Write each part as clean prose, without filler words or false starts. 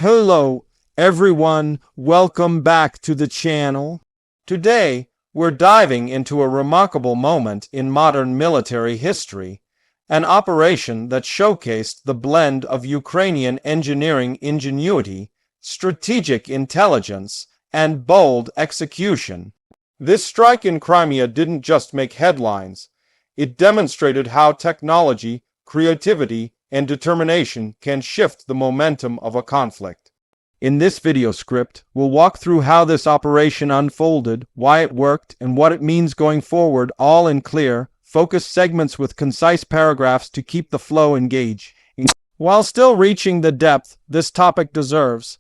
Hello, everyone. Welcome back to the channel. Today, we're diving into a remarkable moment in modern military history, an operation that showcased the blend of Ukrainian engineering ingenuity, strategic intelligence, and bold execution. This strike in Crimea didn't just make headlines. It demonstrated how technology, creativity, and determination can shift the momentum of a conflict. In this video script, we'll walk through how this operation unfolded, why it worked, and what it means going forward, all in clear, focused segments with concise paragraphs to keep the flow engaged. While still reaching the depth this topic deserves,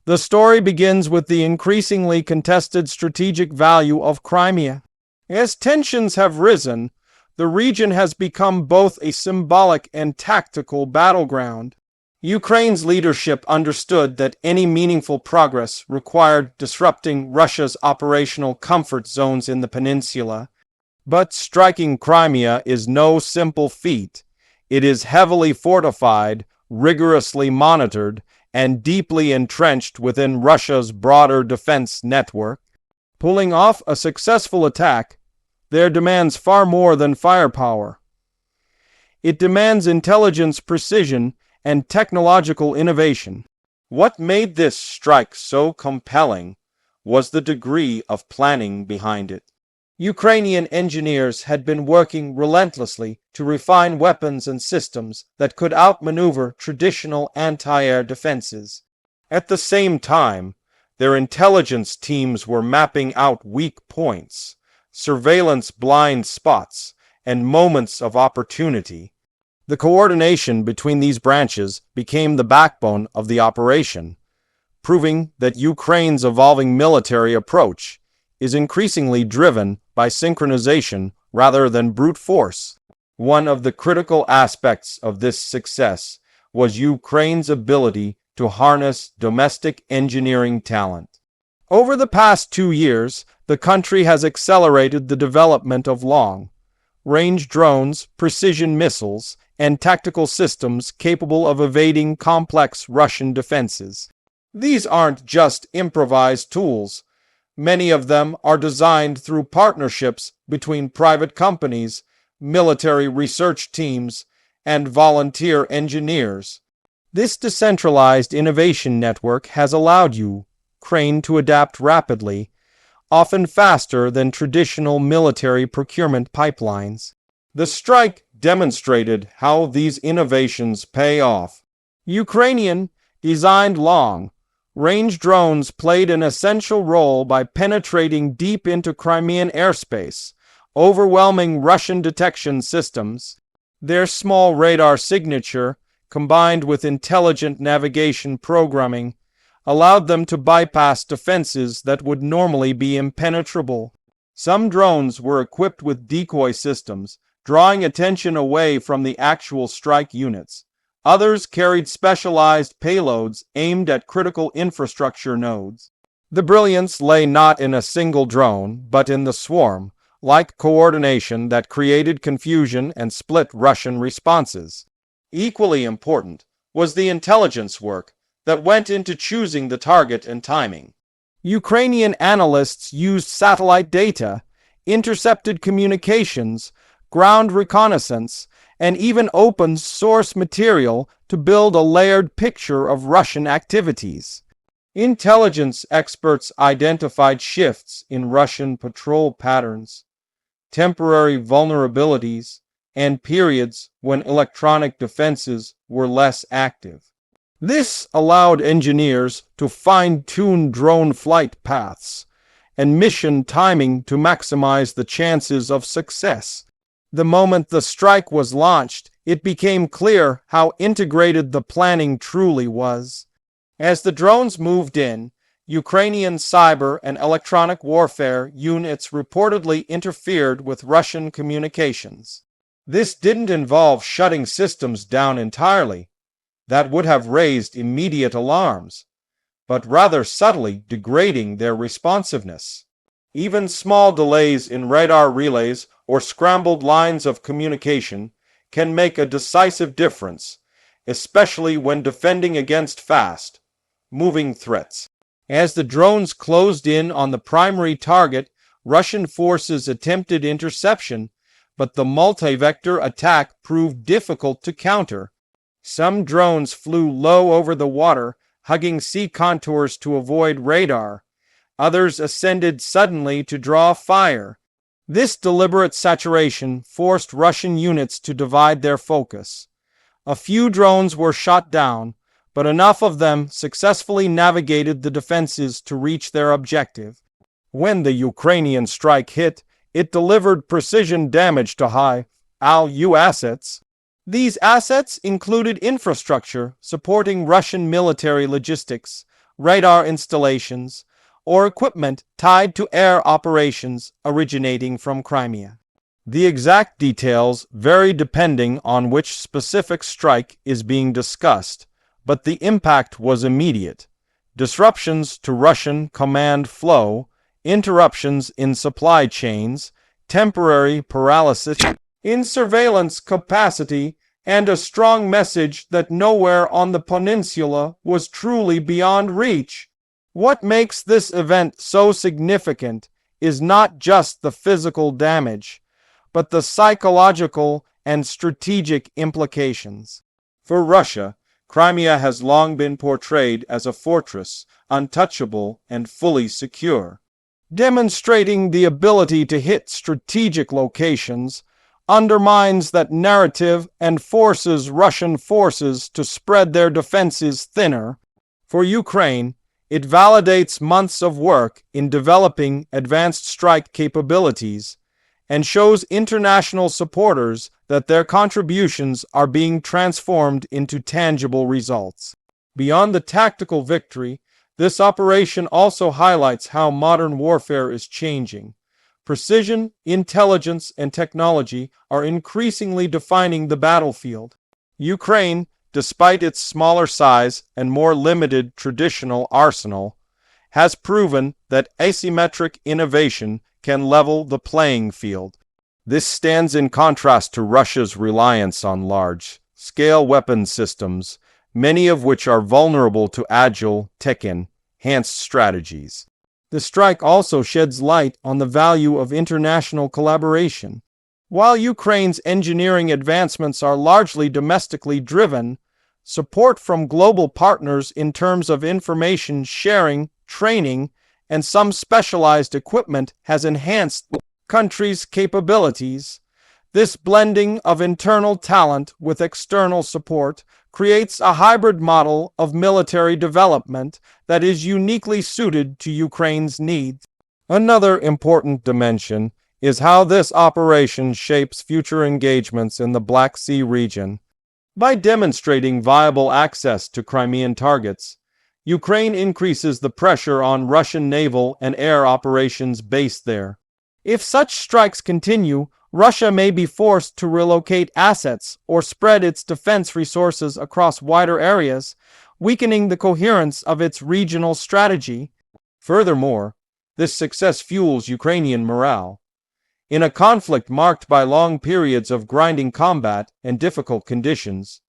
the story begins with the increasingly contested strategic value of Crimea. As tensions have risen, the region has become both a symbolic and tactical battleground. Ukraine's leadership understood that any meaningful progress required disrupting Russia's operational comfort zones in the peninsula. But striking Crimea is no simple feat. It is heavily fortified, rigorously monitored, and deeply entrenched within Russia's broader defense network. Pulling off a successful attack there demands far more than firepower. It demands intelligence, precision, and technological innovation. What made this strike so compelling was the degree of planning behind it. Ukrainian engineers had been working relentlessly to refine weapons and systems that could outmaneuver traditional anti-air defenses. At the same time, their intelligence teams were mapping out weak points, surveillance blind spots, and moments of opportunity. The coordination between these branches became the backbone of the operation, proving that Ukraine's evolving military approach is increasingly driven by synchronization rather than brute force. One of the critical aspects of this success was Ukraine's ability to harness domestic engineering talent. Over the past 2 years, the country has accelerated the development of long-range drones, precision missiles, and tactical systems capable of evading complex Russian defenses. These aren't just improvised tools. Many of them are designed through partnerships between private companies, military research teams, and volunteer engineers. This decentralized innovation network has allowed Ukraine to adapt rapidly, often faster than traditional military procurement pipelines. The strike demonstrated how these innovations pay off. Ukrainian designed long-range drones played an essential role by penetrating deep into Crimean airspace, overwhelming Russian detection systems. Their small radar signature, combined with intelligent navigation programming, allowed them to bypass defenses that would normally be impenetrable. Some drones were equipped with decoy systems, drawing attention away from the actual strike units. Others carried specialized payloads aimed at critical infrastructure nodes. The brilliance lay not in a single drone, but in the swarm-like coordination that created confusion and split Russian responses. Equally important was the intelligence work that went into choosing the target and timing. Ukrainian analysts used satellite data, intercepted communications, ground reconnaissance, and even open source material to build a layered picture of Russian activities. Intelligence experts identified shifts in Russian patrol patterns, temporary vulnerabilities, and periods when electronic defenses were less active. This allowed engineers to fine-tune drone flight paths and mission timing to maximize the chances of success. The moment the strike was launched, it became clear how integrated the planning truly was. As the drones moved in, Ukrainian cyber and electronic warfare units reportedly interfered with Russian communications. This didn't involve shutting systems down entirely. That would have raised immediate alarms, but rather subtly degrading their responsiveness. Even small delays in radar relays or scrambled lines of communication can make a decisive difference, especially when defending against fast, moving threats. As the drones closed in on the primary target, Russian forces attempted interception, but the multi-vector attack proved difficult to counter. Some drones flew low over the water, hugging sea contours to avoid radar. Others ascended suddenly to draw fire. This deliberate saturation forced Russian units to divide their focus. A few drones were shot down, but enough of them successfully navigated the defenses to reach their objective. When the Ukrainian strike hit, it delivered precision damage to high-value assets. These assets included infrastructure supporting Russian military logistics, radar installations, or equipment tied to air operations originating from Crimea. The exact details vary depending on which specific strike is being discussed, but the impact was immediate. Disruptions to Russian command flow, interruptions in supply chains, temporary paralysis in surveillance capacity, and a strong message that nowhere on the peninsula was truly beyond reach. What makes this event so significant is not just the physical damage, but the psychological and strategic implications. For Russia, Crimea has long been portrayed as a fortress, untouchable and fully secure. Demonstrating the ability to hit strategic locations undermines that narrative and forces Russian forces to spread their defenses thinner. For Ukraine, it validates months of work in developing advanced strike capabilities and shows international supporters that their contributions are being transformed into tangible results. Beyond the tactical victory, this operation also highlights how modern warfare is changing. Precision, intelligence, and technology are increasingly defining the battlefield. Ukraine, despite its smaller size and more limited traditional arsenal, has proven that asymmetric innovation can level the playing field. This stands in contrast to Russia's reliance on large-scale weapon systems, many of which are vulnerable to agile, tech-enhanced strategies. The strike also sheds light on the value of international collaboration. While Ukraine's engineering advancements are largely domestically driven, support from global partners in terms of information sharing, training, and some specialized equipment has enhanced the country's capabilities. This blending of internal talent with external support creates a hybrid model of military development that is uniquely suited to Ukraine's needs. Another important dimension is how this operation shapes future engagements in the Black Sea region. By demonstrating viable access to Crimean targets, Ukraine increases the pressure on Russian naval and air operations based there. If such strikes continue, Russia may be forced to relocate assets or spread its defense resources across wider areas, weakening the coherence of its regional strategy. Furthermore, this success fuels Ukrainian morale. In a conflict marked by long periods of grinding combat and difficult conditions,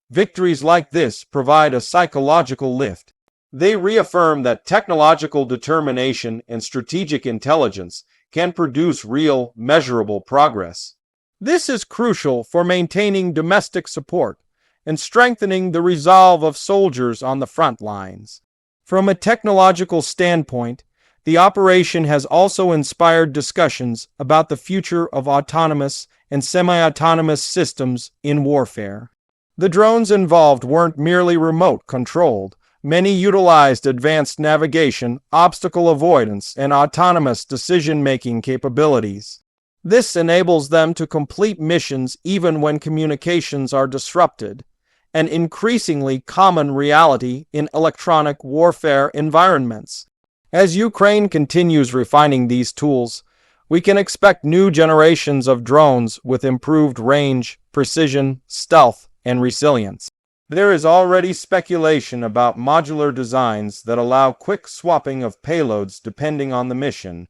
victories like this provide a psychological lift. They reaffirm that technological determination and strategic intelligence can produce real, measurable progress. This is crucial for maintaining domestic support and strengthening the resolve of soldiers on the front lines. From a technological standpoint, the operation has also inspired discussions about the future of autonomous and semi-autonomous systems in warfare. The drones involved weren't merely remote controlled. Many utilized advanced navigation, obstacle avoidance, and autonomous decision-making capabilities. This enables them to complete missions even when communications are disrupted, an increasingly common reality in electronic warfare environments. As Ukraine continues refining these tools, we can expect new generations of drones with improved range, precision, stealth, and resilience. There is already speculation about modular designs that allow quick swapping of payloads depending on the mission,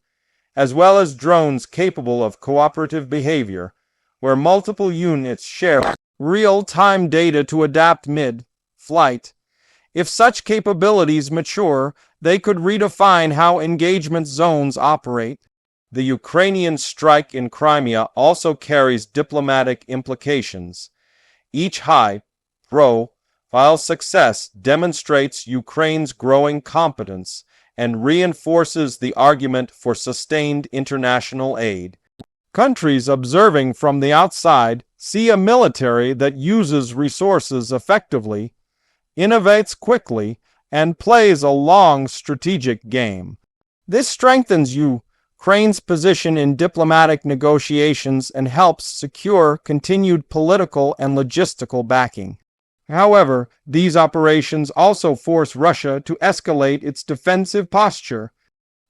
as well as drones capable of cooperative behavior, where multiple units share real-time data to adapt mid-flight. If such capabilities mature, they could redefine how engagement zones operate. The Ukrainian strike in Crimea also carries diplomatic implications. Each high-profile success demonstrates Ukraine's growing competence and reinforces the argument for sustained international aid. Countries observing from the outside see a military that uses resources effectively, innovates quickly, and plays a long strategic game. This strengthens Ukraine's position in diplomatic negotiations and helps secure continued political and logistical backing. However, these operations also force Russia to escalate its defensive posture.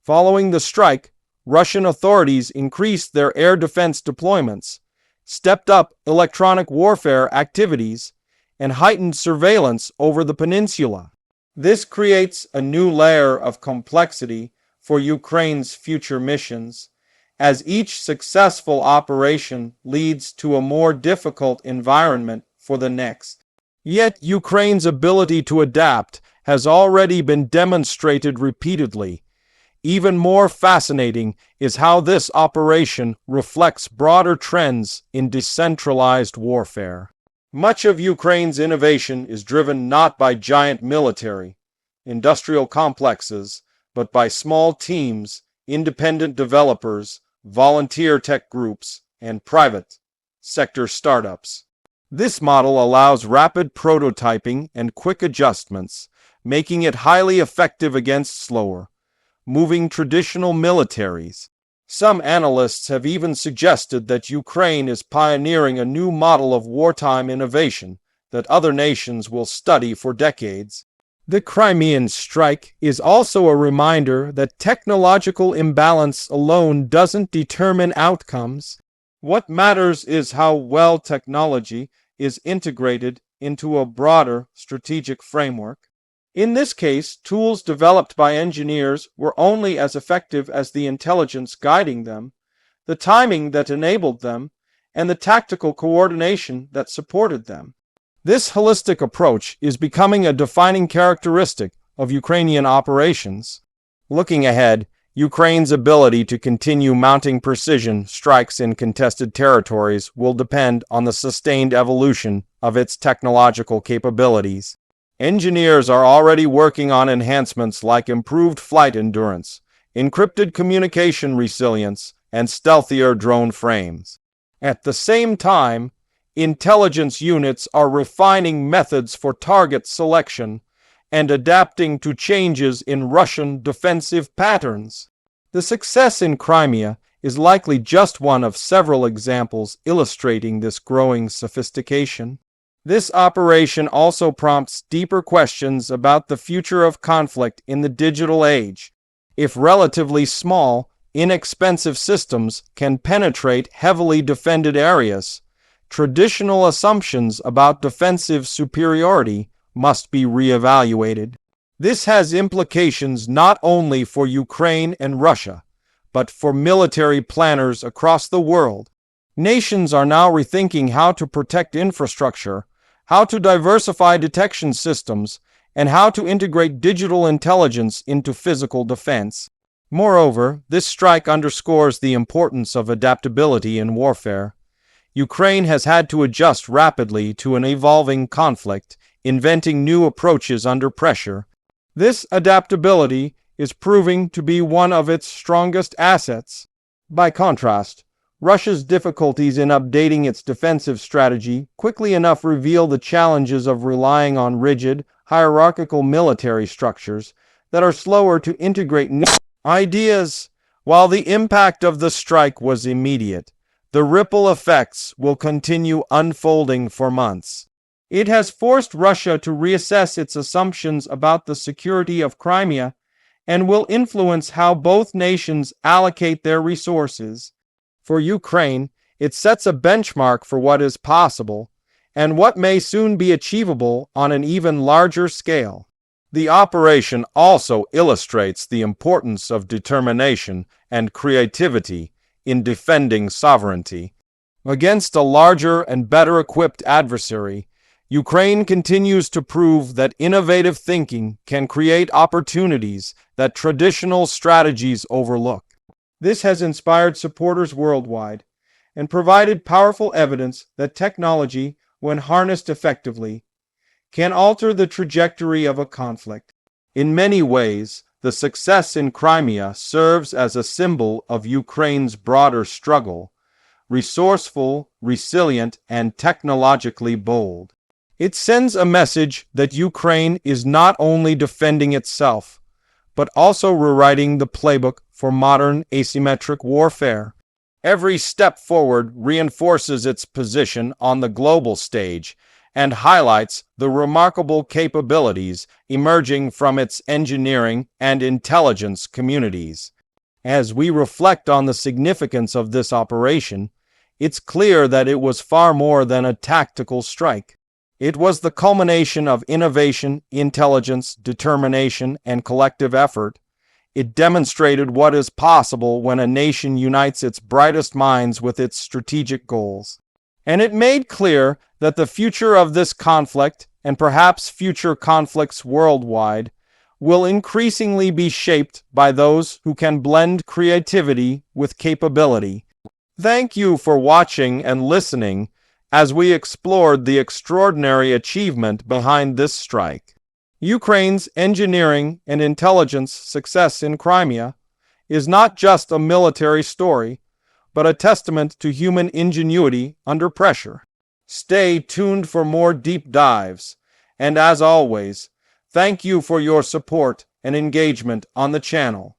Following the strike, Russian authorities increased their air defense deployments, stepped up electronic warfare activities, and heightened surveillance over the peninsula. This creates a new layer of complexity for Ukraine's future missions, as each successful operation leads to a more difficult environment for the next. Yet Ukraine's ability to adapt has already been demonstrated repeatedly. Even more fascinating is how this operation reflects broader trends in decentralized warfare. Much of Ukraine's innovation is driven not by giant military, industrial complexes, but by small teams, independent developers, volunteer tech groups, and private sector startups. This model allows rapid prototyping and quick adjustments, making it highly effective against slower, moving traditional militaries. Some analysts have even suggested that Ukraine is pioneering a new model of wartime innovation that other nations will study for decades. The Crimean strike is also a reminder that technological imbalance alone doesn't determine outcomes. What matters is how well technology is integrated into a broader strategic framework. In this case, tools developed by engineers were only as effective as the intelligence guiding them, the timing that enabled them, and the tactical coordination that supported them. This holistic approach is becoming a defining characteristic of Ukrainian operations. Looking ahead, Ukraine's ability to continue mounting precision strikes in contested territories will depend on the sustained evolution of its technological capabilities. Engineers are already working on enhancements like improved flight endurance, encrypted communication resilience, and stealthier drone frames. At the same time, intelligence units are refining methods for target selection and adapting to changes in Russian defensive patterns. The success in Crimea is likely just one of several examples illustrating this growing sophistication. This operation also prompts deeper questions about the future of conflict in the digital age. If relatively small, inexpensive systems can penetrate heavily defended areas, traditional assumptions about defensive superiority must be reevaluated. This has implications not only for Ukraine and Russia, but for military planners across the world. Nations are now rethinking how to protect infrastructure, how to diversify detection systems, and how to integrate digital intelligence into physical defense. Moreover, this strike underscores the importance of adaptability in warfare. Ukraine has had to adjust rapidly to an evolving conflict, inventing new approaches under pressure. This adaptability is proving to be one of its strongest assets. By contrast, Russia's difficulties in updating its defensive strategy quickly enough reveal the challenges of relying on rigid, hierarchical military structures that are slower to integrate new ideas. While the impact of the strike was immediate, the ripple effects will continue unfolding for months. It has forced Russia to reassess its assumptions about the security of Crimea and will influence how both nations allocate their resources. For Ukraine, it sets a benchmark for what is possible and what may soon be achievable on an even larger scale. The operation also illustrates the importance of determination and creativity in defending sovereignty. Against a larger and better equipped adversary, Ukraine continues to prove that innovative thinking can create opportunities that traditional strategies overlook. This has inspired supporters worldwide and provided powerful evidence that technology, when harnessed effectively, can alter the trajectory of a conflict. In many ways, the success in Crimea serves as a symbol of Ukraine's broader struggle: resourceful, resilient, and technologically bold. It sends a message that Ukraine is not only defending itself, but also rewriting the playbook for modern asymmetric warfare. Every step forward reinforces its position on the global stage and highlights the remarkable capabilities emerging from its engineering and intelligence communities. As we reflect on the significance of this operation, it's clear that it was far more than a tactical strike. It was the culmination of innovation, intelligence, determination, and collective effort. It demonstrated what is possible when a nation unites its brightest minds with its strategic goals. And it made clear that the future of this conflict, and perhaps future conflicts worldwide, will increasingly be shaped by those who can blend creativity with capability. Thank you for watching and listening as we explored the extraordinary achievement behind this strike. Ukraine's engineering and intelligence success in Crimea is not just a military story, but a testament to human ingenuity under pressure. Stay tuned for more deep dives, and as always, thank you for your support and engagement on the channel.